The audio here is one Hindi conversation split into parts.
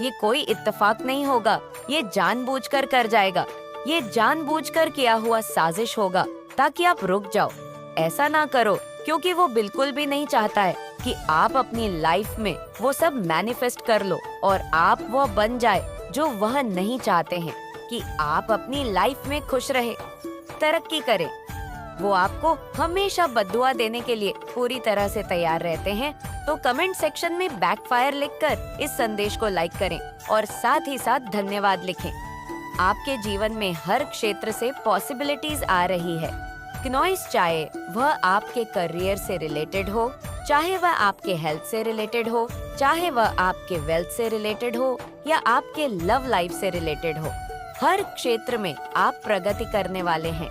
ये कोई इत्तेफाक नहीं होगा, ये जानबूझकर कर जाएगा, ये जानबूझकर किया हुआ साजिश होगा ताकि आप रुक जाओ। ऐसा ना करो, क्योंकि वो बिल्कुल भी नहीं चाहता है कि आप अपनी लाइफ में वो सब मैनिफेस्ट कर लो और आप वो बन जाए जो वह नहीं चाहते हैं कि आप अपनी लाइफ में खुश रहे, तरक्की करें। वो आपको हमेशा बद्दुआ देने के लिए पूरी तरह से तैयार रहते हैं। तो कमेंट सेक्शन में बैकफायर लिखकर इस संदेश को लाइक करें और साथ ही साथ धन्यवाद लिखें। आपके जीवन में हर क्षेत्र से पॉसिबिलिटीज आ रही है। क्नॉइस चाहे वह आपके करियर से रिलेटेड हो, चाहे वह आपके हेल्थ से रिलेटेड हो, चाहे वह आपके वेल्थ से रिलेटेड हो या आपके लव लाइफ से रिलेटेड हो, हर क्षेत्र में आप प्रगति करने वाले हैं।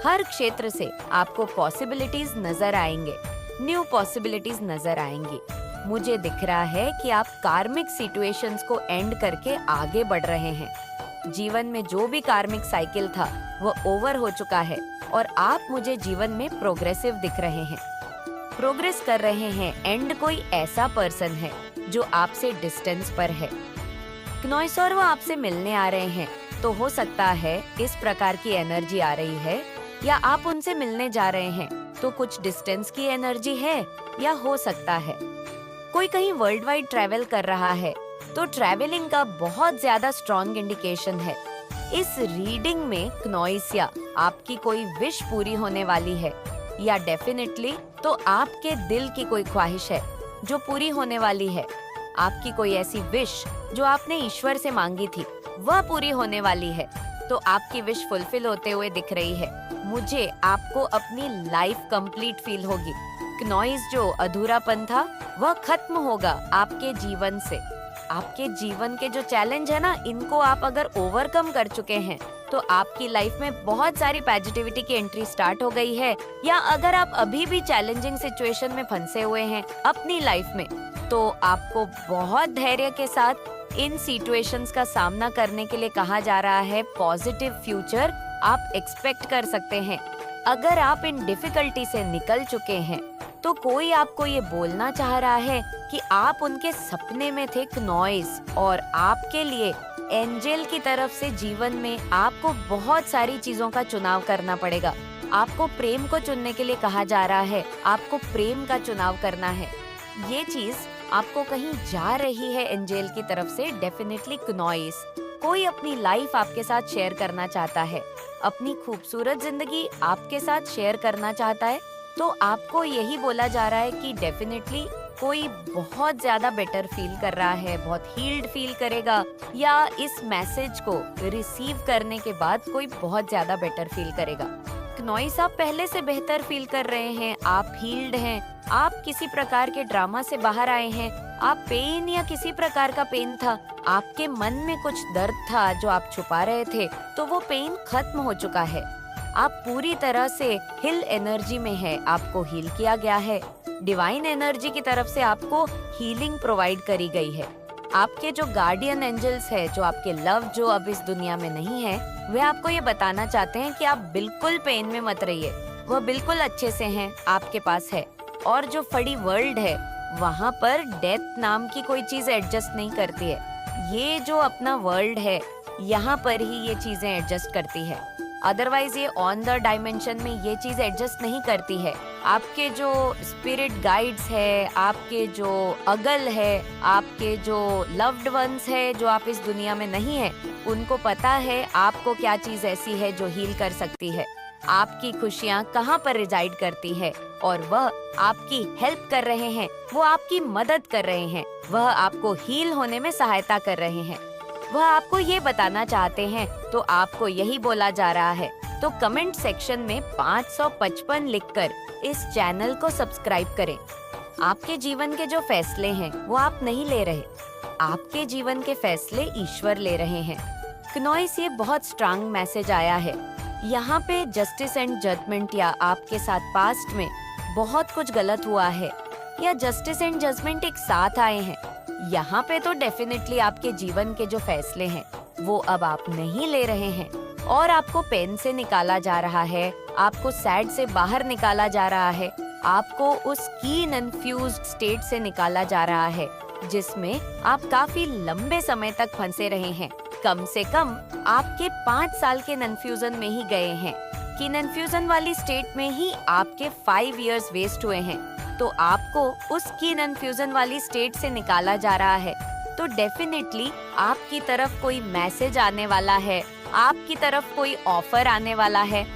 हर क्षेत्र से आपको पॉसिबिलिटीज नजर आएंगे, न्यू पॉसिबिलिटीज नजर आएंगी। मुझे दिख रहा है कि आप कार्मिक सिचुएशंस को एंड करके आगे बढ़ रहे हैं। जीवन में जो भी कार्मिक साइकिल था वो ओवर हो चुका है और आप मुझे जीवन में प्रोग्रेसिव दिख रहे हैं, प्रोग्रेस कर रहे हैं। एंड कोई ऐसा पर्सन है जो आपसे डिस्टेंस पर है। क्नॉइस और वो आपसे मिलने आ रहे हैं, तो हो सकता है इस प्रकार की एनर्जी आ रही है, या आप उनसे मिलने जा रहे हैं तो कुछ डिस्टेंस की एनर्जी है, या हो सकता है कोई कहीं वर्ल्ड वाइड ट्रैवल कर रहा है, तो ट्रैवलिंग का बहुत ज्यादा स्ट्रॉन्ग इंडिकेशन है। इस रीडिंग में क्नॉइस या आपकी कोई विश पूरी होने वाली है, या डेफिनेटली तो आपके दिल की कोई ख्वाहिश है जो पूरी होने वाली है। आपकी कोई ऐसी विश जो आपने ईश्वर से मांगी थी वह पूरी होने वाली है, तो आपकी विश फुलफिल होते हुए दिख रही है। मुझे आपको अपनी लाइफ कंप्लीट फील होगी। क्नॉइस जो अधूरापन था वह खत्म होगा आपके जीवन से। आपके जीवन के जो चैलेंज है ना, इनको आप अगर ओवरकम कर चुके हैं तो आपकी लाइफ में बहुत सारी पॉजिटिविटी की एंट्री स्टार्ट हो गई है। या अगर आप अभी भी चैलेंजिंग सिचुएशन में फंसे हुए हैं अपनी लाइफ में, तो आपको बहुत धैर्य के साथ इन सिचुएशंस का सामना करने के लिए कहा जा रहा है। पॉजिटिव फ्यूचर आप एक्सपेक्ट कर सकते हैं। अगर आप इन डिफिकल्टी से निकल चुके हैं तो कोई आपको ये बोलना चाह रहा है कि आप उनके सपने में थे क्नॉइस, और आपके लिए एंजल की तरफ से जीवन में आपको बहुत सारी चीजों का चुनाव करना पड़ेगा। आपको प्रेम को चुनने के लिए कहा जा रहा है, आपको प्रेम का चुनाव करना है। ये चीज आपको कहीं जा रही है एंजल की तरफ से। डेफिनेटली क्नॉइस कोई अपनी लाइफ आपके साथ शेयर करना चाहता है, अपनी खूबसूरत जिंदगी आपके साथ शेयर करना चाहता है, तो आपको यही बोला जा रहा है कि डेफिनेटली कोई बहुत ज्यादा बेटर फील कर रहा है, बहुत हील्ड फील करेगा, या इस मैसेज को रिसीव करने के बाद कोई बहुत ज्यादा बेटर फील करेगा। क्नॉइस आप पहले से बेहतर फील कर रहे हैं, आप हील्ड हैं, आप किसी प्रकार के ड्रामा से बाहर आए हैं, आप पेन या किसी प्रकार का पेन था, आपके मन में कुछ दर्द था जो आप छुपा रहे थे, तो वो पेन खत्म हो चुका है। आप पूरी तरह से हिल एनर्जी में है, आपको हील किया गया है। डिवाइन एनर्जी की तरफ से आपको हीलिंग प्रोवाइड करी गई है। आपके जो गार्डियन एंजल्स है, जो आपके लव जो अब इस दुनिया में नहीं है, वे आपको ये बताना चाहते हैं कि आप बिल्कुल पेन में मत रहिए, वह बिल्कुल अच्छे से हैं, आपके पास है। और जो फड़ी वर्ल्ड है वहाँ पर डेथ नाम की कोई चीज एडजस्ट नहीं करती है। ये जो अपना वर्ल्ड है यहाँ पर ही ये चीजें एडजस्ट करती है, अदरवाइज ये ऑन द डायमेंशन में ये चीज एडजस्ट नहीं करती है। आपके जो स्पिरिट गाइड्स है, आपके जो अगल है, आपके जो लव्ड वंस है जो आप इस दुनिया में नहीं है, उनको पता है आपको क्या चीज ऐसी है जो हील कर सकती है, आपकी खुशियाँ कहाँ पर रिजाइड करती है, और वह आपकी हेल्प कर रहे हैं, वो आपकी मदद कर रहे हैं, वह आपको हील होने में सहायता कर रहे हैं, वह आपको ये बताना चाहते हैं, तो आपको यही बोला जा रहा है। तो कमेंट सेक्शन में 555 लिखकर इस चैनल को सब्सक्राइब करें। आपके जीवन के जो फैसले हैं वो आप नहीं ले रहे, आपके जीवन के फैसले ईश्वर ले रहे हैं। क्नॉइस ये बहुत स्ट्रांग मैसेज आया है। यहाँ पे जस्टिस एंड जजमेंट, या आपके साथ पास्ट में बहुत कुछ गलत हुआ है, या जस्टिस एंड जजमेंट एक साथ आए हैं। यहाँ पे तो डेफिनेटली आपके जीवन के जो फैसले हैं वो अब आप नहीं ले रहे हैं, और आपको पेन से निकाला जा रहा है, आपको सैड से बाहर निकाला जा रहा है, आपको उस कीन एंड फ्यूज्ड स्टेट से निकाला जा रहा है। जिसमें आप काफी लंबे समय तक फंसे रहे हैं। कम से कम आपके 5 साल के कन्फ्यूजन में ही गए हैं कि कन्फ्यूजन वाली स्टेट में ही आपके 5 इयर्स वेस्ट हुए हैं। तो आपको उस की कन्फ्यूजन वाली स्टेट से निकाला जा रहा है, तो डेफिनेटली आपकी तरफ कोई मैसेज आने वाला है, आपकी तरफ कोई ऑफर आने वाला है।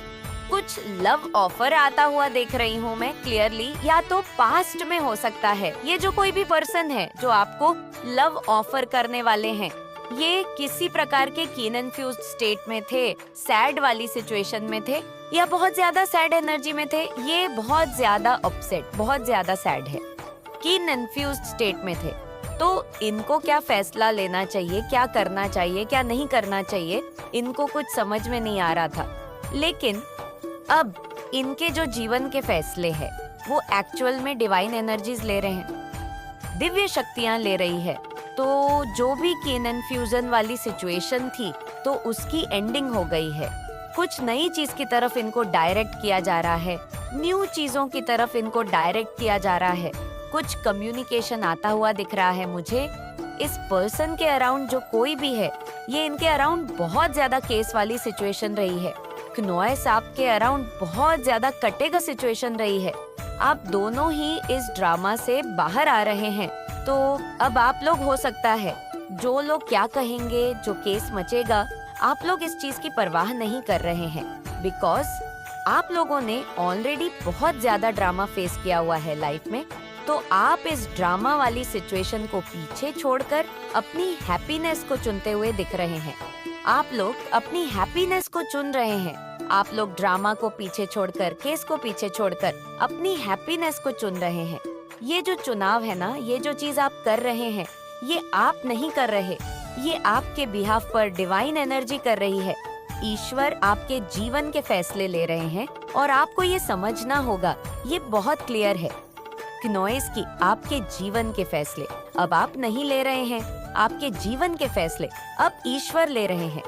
कुछ लव ऑफर आता हुआ देख रही हूँ मैं क्लियरली, या तो पास्ट में हो सकता है। ये जो कोई भी पर्सन है जो आपको लव ऑफर करने वाले हैं, ये किसी प्रकार के कन्फ्यूज्ड स्टेट में थे, सैड वाली सिचुएशन में थे, या बहुत ज्यादा सैड एनर्जी में थे। ये बहुत ज्यादा अपसेट, बहुत ज्यादा सैड है, कन्फ्यूज्ड स्टेट में थे। तो इनको क्या फैसला लेना चाहिए, क्या करना चाहिए, क्या नहीं करना चाहिए, इनको कुछ समझ में नहीं आ रहा था। लेकिन अब इनके जो जीवन के फैसले हैं वो एक्चुअल में डिवाइन एनर्जीज ले रहे हैं, दिव्य शक्तियां ले रही है। तो जो भी कन्फ्यूजन वाली सिचुएशन थी तो उसकी एंडिंग हो गई है। कुछ नई चीज की तरफ इनको डायरेक्ट किया जा रहा है, न्यू चीजों की तरफ इनको डायरेक्ट किया जा रहा है। कुछ कम्युनिकेशन आता हुआ दिख रहा है मुझे। इस पर्सन के अराउंड जो कोई भी है, ये इनके अराउंड बहुत ज्यादा केस वाली सिचुएशन रही है। क्नोएस आपके अराउंड बहुत ज्यादा कटेगा सिचुएशन रही है। आप दोनों ही इस ड्रामा से बाहर आ रहे हैं। तो अब आप लोग, हो सकता है जो लोग क्या कहेंगे, जो केस मचेगा, आप लोग इस चीज की परवाह नहीं कर रहे हैं, बिकॉज आप लोगों ने ऑलरेडी बहुत ज्यादा ड्रामा फेस किया हुआ है लाइफ में। तो आप इस ड्रामा वाली सिचुएशन को पीछे छोड़कर अपनी हैप्पीनेस को चुनते हुए दिख रहे हैं। आप लोग अपनी हैप्पीनेस को चुन रहे हैं। आप लोग ड्रामा को पीछे छोड़कर, केस को पीछे छोड़कर अपनी हैप्पीनेस को चुन रहे हैं। ये जो चुनाव है ना, ये जो चीज आप कर रहे हैं, ये आप नहीं कर रहे, ये आपके बिहाफ पर डिवाइन एनर्जी कर रही है। ईश्वर आपके जीवन के फैसले ले रहे हैं और आपको ये समझना होगा, ये बहुत क्लियर है। क्नोएस की आपके जीवन के फैसले अब आप नहीं ले रहे हैं, आपके जीवन के फैसले अब ईश्वर ले रहे हैं।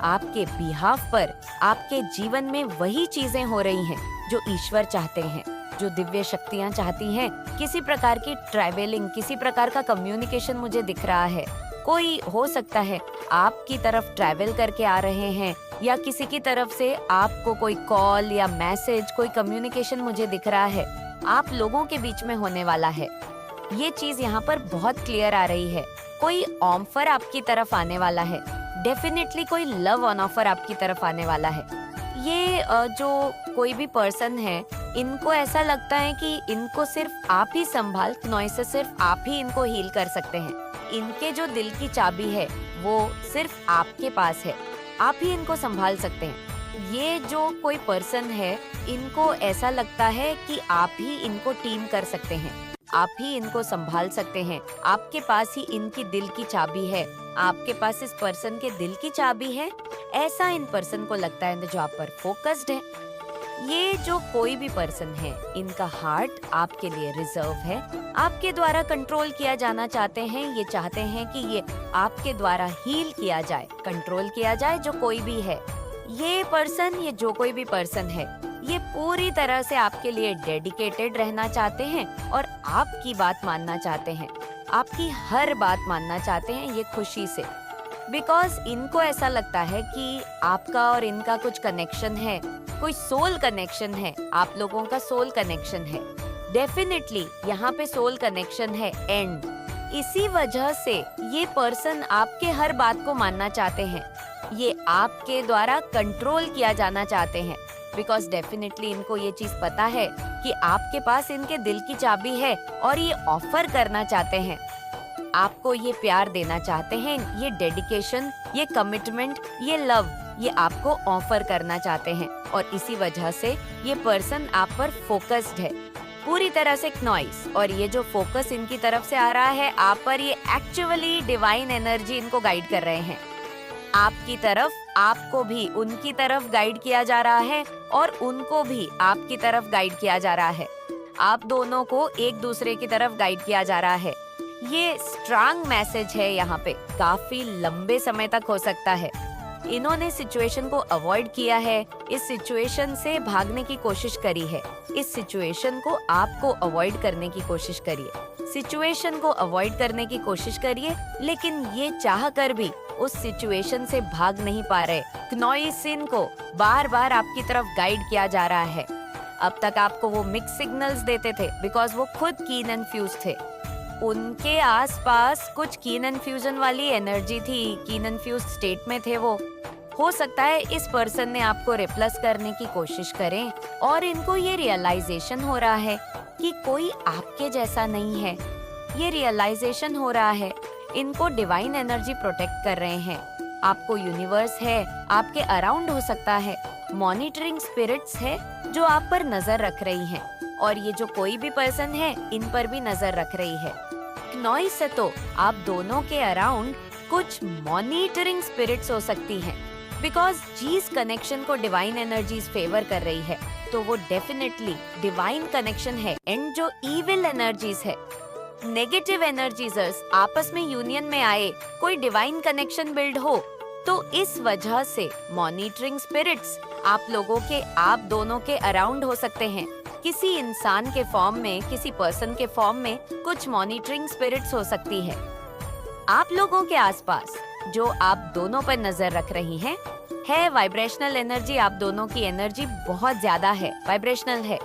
आपके बिहाफ पर आपके जीवन में वही चीजें हो रही हैं जो ईश्वर चाहते हैं, जो दिव्य शक्तियां चाहती हैं। किसी प्रकार की ट्रैवलिंग, किसी प्रकार का कम्युनिकेशन मुझे दिख रहा है। कोई हो सकता है आपकी तरफ ट्रैवल करके आ रहे हैं, या किसी की तरफ से आपको कोई कॉल या मैसेज, कोई कम्युनिकेशन मुझे दिख रहा है, आप लोगों के बीच में होने वाला है। ये चीज यहाँ पर बहुत क्लियर आ रही है। कोई ऑफर आपकी तरफ आने वाला है, डेफिनेटली कोई लव ऑन ऑफर आपकी तरफ आने वाला है। ये जो कोई भी पर्सन है, इनको ऐसा लगता है कि इनको सिर्फ आप ही संभाल, क्नोएस से सिर्फ आप ही इनको हील कर सकते हैं। इनके जो दिल की चाबी है वो सिर्फ आपके पास है, आप ही इनको संभाल सकते हैं। ये जो कोई पर्सन है, इनको ऐसा लगता है कि आप ही इनको टीम कर सकते हैं, आप ही इनको संभाल सकते हैं। आपके पास ही इनकी दिल की चाबी है, आपके पास इस पर्सन के दिल की चाबी है। ऐसा इन पर्सन को लगता है जो आप पर फोकस्ड है। ये जो कोई भी पर्सन है, इनका हार्ट आपके लिए रिजर्व है, आपके द्वारा कंट्रोल किया जाना चाहते हैं। ये चाहते हैं कि ये आपके द्वारा हील किया जाए, कंट्रोल किया जाए। जो कोई भी है ये पर्सन, ये जो कोई भी पर्सन है, ये पूरी तरह से आपके लिए डेडिकेटेड रहना चाहते हैं और आपकी बात मानना चाहते हैं, आपकी हर बात मानना चाहते हैं, ये खुशी से। बिकॉज इनको ऐसा लगता है कि आपका और इनका कुछ कनेक्शन है, कोई सोल कनेक्शन है, आप लोगों का सोल कनेक्शन है। डेफिनेटली यहाँ पे सोल कनेक्शन है एंड इसी वजह से ये पर्सन आपके हर बात को मानना चाहते हैं। ये आपके द्वारा कंट्रोल किया जाना चाहते हैं, बिकॉज डेफिनेटली इनको ये चीज पता है कि आपके पास इनके दिल की चाबी है और ये ऑफर करना चाहते हैं, आपको ये प्यार देना चाहते हैं, ये डेडिकेशन, ये कमिटमेंट, ये लव, ये आपको ऑफर करना चाहते हैं। और इसी वजह से ये पर्सन आप पर फोकस्ड है पूरी तरह से क्नोएस। और ये जो फोकस इनकी तरफ से आ रहा है आप पर, ये एक्चुअली डिवाइन एनर्जी इनको गाइड कर रहे हैं आपकी तरफ। आपको भी उनकी तरफ गाइड किया जा रहा है और उनको भी आपकी तरफ गाइड किया जा रहा है। आप दोनों को एक दूसरे की तरफ गाइड किया जा रहा है। ये स्ट्रांग मैसेज है यहाँ पे, काफी लंबे समय तक हो सकता है। इन्होंने सिचुएशन को अवॉइड किया है, इस सिचुएशन से भागने की कोशिश करी है। इस सिचुएशन को आपको अवॉइड करने की कोशिश करिए। सिचुएशन को अवॉइड करने की कोशिश करिए, लेकिन ये चाह कर भी उस सिचुएशन से भाग नहीं पा रहे। क्नॉई सिन को बार बार आपकी तरफ गाइड किया जा रहा है। अब तक आपको वो मिक्स सिग्नल्स देते थे बिकॉज वो खुद कीन एंड फ्यूज थे। उनके आसपास कुछ कीन एंड फ्यूजन वाली एनर्जी थी, कीन एंड फ्यूज स्टेट में थे वो। हो सकता है इस पर्सन ने आपको रिप्लेस करने की कोशिश करें और इनको ये रियलाइजेशन हो रहा है कि कोई आपके जैसा नहीं है। ये रियलाइजेशन हो रहा है, इनको डिवाइन एनर्जी प्रोटेक्ट कर रहे हैं। आपको यूनिवर्स है, आपके अराउंड हो सकता है, मॉनिटरिंग स्पिरिट्स है जो आप पर नजर रख रही हैं, और ये जो कोई भी पर्सन है इन पर भी नजर रख रही है। नॉइस से तो आप दोनों के अराउंड कुछ मॉनिटरिंग स्पिरिट्स हो सकती हैं, बिकॉज जीस कनेक्शन को डिवाइन एनर्जीज फेवर कर रही है, तो वो डेफिनेटली डिवाइन कनेक्शन है। एंड जो इविल एनर्जीज है, नेगेटिव एनर्जीजर्स आपस में यूनियन में आए, कोई डिवाइन कनेक्शन बिल्ड हो, तो इस वजह से मॉनिटरिंग स्पिरिट्स आप लोगों के, आप दोनों के अराउंड हो सकते हैं। किसी इंसान के फॉर्म में, किसी पर्सन के फॉर्म में कुछ मॉनिटरिंग स्पिरिट्स हो सकती है। आप लोगों के आसपास जो आप दोनों पर नजर रख रही हैं, है वाइब्रेशनल एनर्जी। आप दोनों की एनर्जी बहुत ज्यादा है, वाइब्रेशनल है।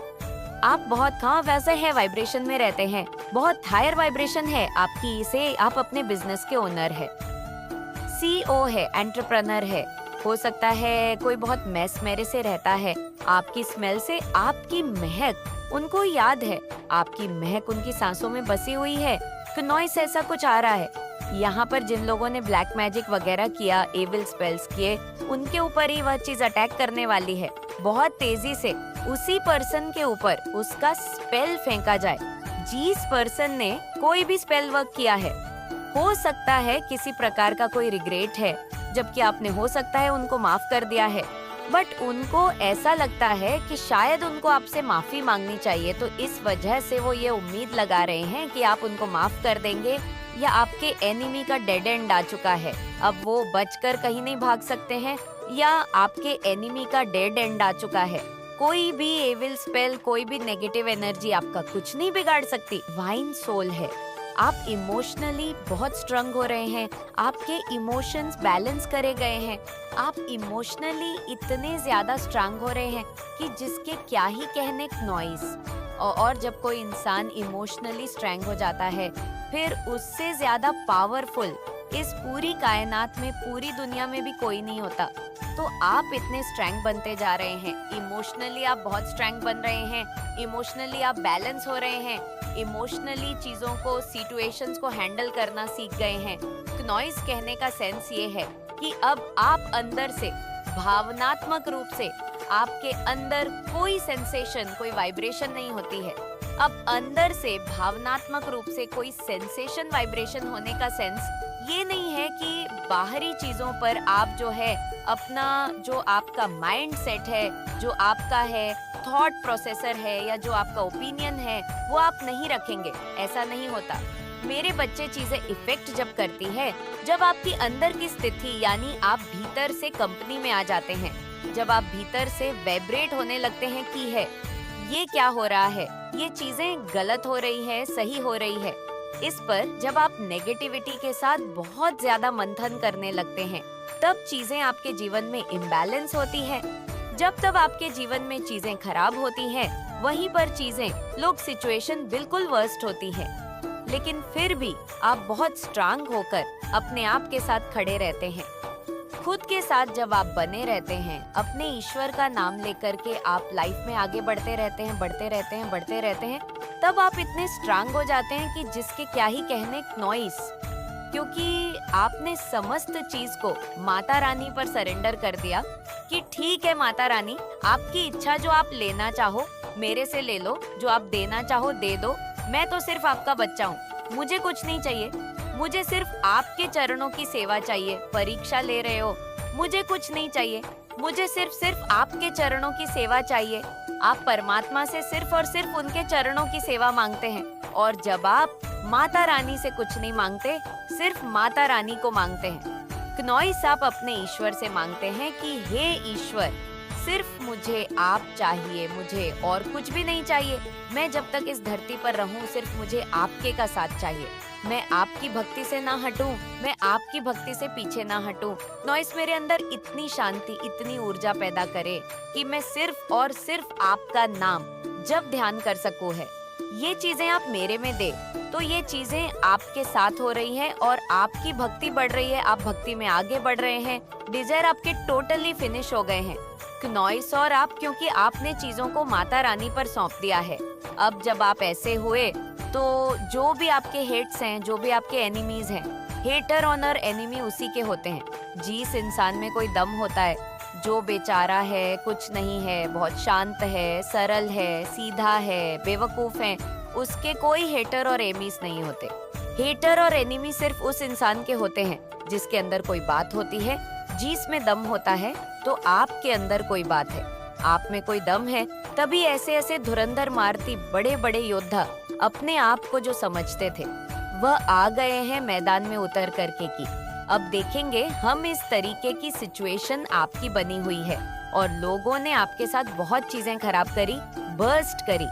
आप बहुत वैसे है वाइब्रेशन में रहते हैं, बहुत हायर वाइब्रेशन है आपकी से। आप अपने बिजनेस के ओनर है, सीईओ है, एंटरप्रेन्योर है। हो सकता है कोई बहुत मैस से रहता है, आपकी स्मेल से, आपकी महक उनको याद है, आपकी महक उनकी सांसों में बसी हुई है। नॉइस ऐसा कुछ आ रहा है। यहाँ पर जिन लोगों ने ब्लैक मैजिक वगैरह किया, एविल स्पेल्स किए, उनके ऊपर ही वह चीज अटैक करने वाली है। बहुत तेजी से उसी पर्सन के ऊपर उसका स्पेल फेंका जाए। जिस पर्सन ने कोई भी स्पेल वर्क किया है, हो सकता है किसी प्रकार का कोई रिग्रेट है, जबकि आपने हो सकता है उनको माफ कर दिया है, बट उनको ऐसा लगता है कि शायद उनको आपसे माफी मांगनी चाहिए। तो इस वजह से वो ये उम्मीद लगा रहे हैं कि आप उनको माफ कर देंगे, या आपके एनिमी का डेड एंड आ चुका है, अब वो बचकर कहीं नहीं भाग सकते हैं, या आपके एनिमी का डेड एंड आ चुका है। कोई भी एविल स्पेल, कोई भी नेगेटिव एनर्जी आपका कुछ नहीं बिगाड़ सकती। वाइन सोल है, आप इमोशनली बहुत स्ट्रॉन्ग हो रहे हैं, आपके इमोशंस बैलेंस करे गए हैं, आप इमोशनली इतने ज्यादा स्ट्रॉन्ग हो रहे हैं कि जिसके क्या ही कहने। नॉइस और जब कोई इंसान इमोशनली स्ट्रॉन्ग हो जाता है, फिर उससे ज्यादा पावरफुल इस पूरी कायनात में, पूरी दुनिया में भी कोई नहीं होता। तो आप इतने स्ट्रॉन्ग बनते जा रहे हैं, इमोशनली आप बहुत स्ट्रॉन्ग बन रहे हैं, इमोशनली आप बैलेंस हो रहे हैं, इमोशनली चीजों को, सिचुएशंस को हैंडल करना सीख गए हैं। नॉइस कहने का सेंस ये है कि अब आप अंदर से, भावनात्मक रूप से आपके अंदर कोई सेंसेशन, कोई वाइब्रेशन नहीं होती है। अब अंदर से भावनात्मक रूप से कोई सेंसेशन, वाइब्रेशन होने का सेंस ये नहीं है कि बाहरी चीजों पर आप जो है अपना, जो आपका माइंड सेट है, जो आपका है थॉट प्रोसेसर है, या जो आपका ओपिनियन है, वो आप नहीं रखेंगे। ऐसा नहीं होता। मेरे बच्चे चीजें इफेक्ट जब करती है, जब आपकी अंदर की स्थिति, यानी आप भीतर से कंपनी में आ जाते हैं, जब आप भीतर से वाइब्रेट होने लगते हैं कि है ये क्या हो रहा है, ये चीजें गलत हो रही है, सही हो रही है। इस पर जब आप नेगेटिविटी के साथ बहुत ज्यादा मंथन करने लगते हैं, तब चीजें आपके जीवन में इम्बैलेंस होती हैं। जब तब आपके जीवन में चीजें खराब होती हैं, वहीं पर चीजें, लोग, सिचुएशन बिल्कुल वर्स्ट होती है। लेकिन फिर भी आप बहुत स्ट्रांग होकर अपने आप के साथ खड़े रहते हैं। खुद के साथ जब आप बने रहते हैं, अपने ईश्वर का नाम लेकर के आप लाइफ में आगे बढ़ते रहते हैं, बढ़ते रहते हैं, बढ़ते रहते हैं, तब आप इतने स्ट्रांग हो जाते हैं कि जिसके क्या ही कहने। नॉइस, क्योंकि आपने समस्त चीज को माता रानी पर सरेंडर कर दिया कि ठीक है माता रानी, आपकी इच्छा, जो आप लेना चाहो मेरे से ले लो, जो आप देना चाहो दे दो, मैं तो सिर्फ आपका बच्चा हूँ, मुझे कुछ नहीं चाहिए, मुझे सिर्फ आपके चरणों की सेवा चाहिए। परीक्षा ले रहे हो, मुझे कुछ नहीं चाहिए, मुझे सिर्फ आपके चरणों की सेवा चाहिए। आप परमात्मा से सिर्फ और सिर्फ उनके चरणों की सेवा मांगते हैं, और जब आप माता रानी से कुछ नहीं मांगते, सिर्फ माता रानी को मांगते हैं, क्नॉय सांप अपने ईश्वर से मांगते हैं कि हे ईश्वर, सिर्फ मुझे आप चाहिए, मुझे और कुछ भी नहीं चाहिए। मैं जब तक इस धरती पर रहूं सिर्फ मुझे आपके का साथ चाहिए। मैं आपकी भक्ति से ना हटूं, मैं आपकी भक्ति से पीछे ना हटूं। नॉइस मेरे अंदर इतनी शांति, इतनी ऊर्जा पैदा करे कि मैं सिर्फ और सिर्फ आपका नाम जब ध्यान कर सकूं है। ये चीजें आप मेरे में दे तो ये चीजें आपके साथ हो रही हैं और आपकी भक्ति बढ़ रही है, आप भक्ति में आगे बढ़ रहे हैं। डिजायर आपके टोटली फिनिश हो गए हैं क्नॉइस और आप, क्योंकि आपने चीजों को माता रानी पर सौंप दिया है। अब जब आप ऐसे हुए तो जो भी आपके हेट्स हैं, जो भी आपके एनिमीज हैं, हेटर ऑनर एनिमी उसी के होते हैं। जिस इंसान में कोई दम होता है, जो बेचारा है, कुछ नहीं है, बहुत शांत है, सरल है, सीधा है, बेवकूफ है, उसके कोई हेटर और एनीमीज नहीं होते। हेटर और एनिमी सिर्फ उस इंसान के होते हैं जिसके अंदर कोई बात होती है, जिसमें दम होता है। तो आपके अंदर कोई बात है, आप में कोई दम है, तभी ऐसे ऐसे धुरंधर मारती बड़े बड़े योद्धा अपने आप को जो समझते थे वह आ गए हैं मैदान में उतर करके की। अब देखेंगे हम इस तरीके की सिचुएशन आपकी बनी हुई है और लोगों ने आपके साथ बहुत चीजें खराब करी, बर्स्ट करी।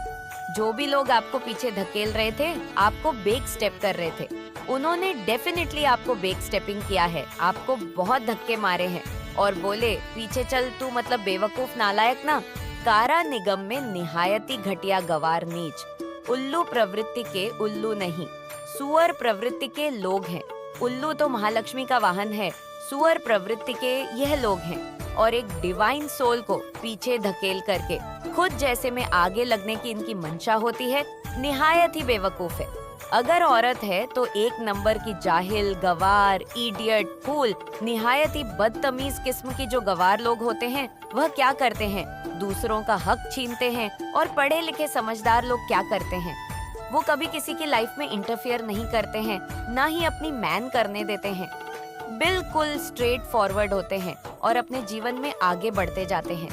जो भी लोग आपको पीछे धकेल रहे थे, आपको बैक स्टेप कर रहे थे, उन्होंने डेफिनेटली आपको बैक स्टेपिंग किया है, आपको बहुत धक्के मारे हैं और बोले पीछे चल तू, मतलब बेवकूफ नालायक ना। कारा निगम में निहायती घटिया गवार नीच, उल्लू प्रवृत्ति के उल्लू नहीं, सुअर प्रवृत्ति के लोग हैं। उल्लू तो महालक्ष्मी का वाहन है, सुअर प्रवृत्ति के यह लोग हैं और एक डिवाइन सोल को पीछे धकेल करके खुद जैसे में आगे लगने की इनकी मंशा होती है। निहायत ही बेवकूफ है। अगर औरत है तो एक नंबर की जाहिल, गवार, इडियट, फूल, निहायत ही बदतमीज किस्म की जो गवार लोग होते हैं, वह क्या करते हैं? दूसरों का हक छीनते हैं। और पढ़े लिखे समझदार लोग क्या करते हैं? वो कभी किसी की लाइफ में इंटरफियर नहीं करते हैं, ना ही अपनी मैन करने देते हैं। बिल्कुल स्ट्रेट फॉरवर्ड होते हैं और अपने जीवन में आगे बढ़ते जाते हैं।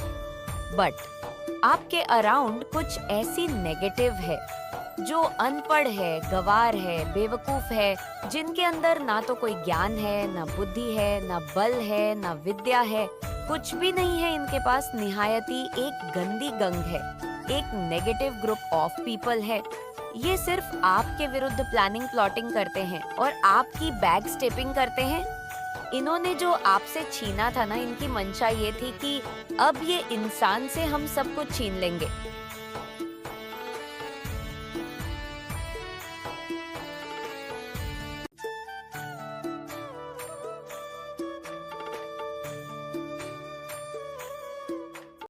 बट आपके अराउंड कुछ ऐसी नेगेटिव है जो अनपढ़ है, गवार है, बेवकूफ है, जिनके अंदर ना तो कोई ज्ञान है, ना बुद्धि है, ना बल है, ना विद्या है, कुछ भी नहीं है इनके पास। निहायती एक गंदी गंग है, एक नेगेटिव ग्रुप ऑफ पीपल है। ये सिर्फ आपके विरुद्ध प्लानिंग प्लॉटिंग करते हैं और आपकी बैक स्टेपिंग करते हैं। इन्होंने जो आपसे छीना था ना, इनकी मंशा ये थी कि अब ये इंसान से हम सब कुछ छीन लेंगे।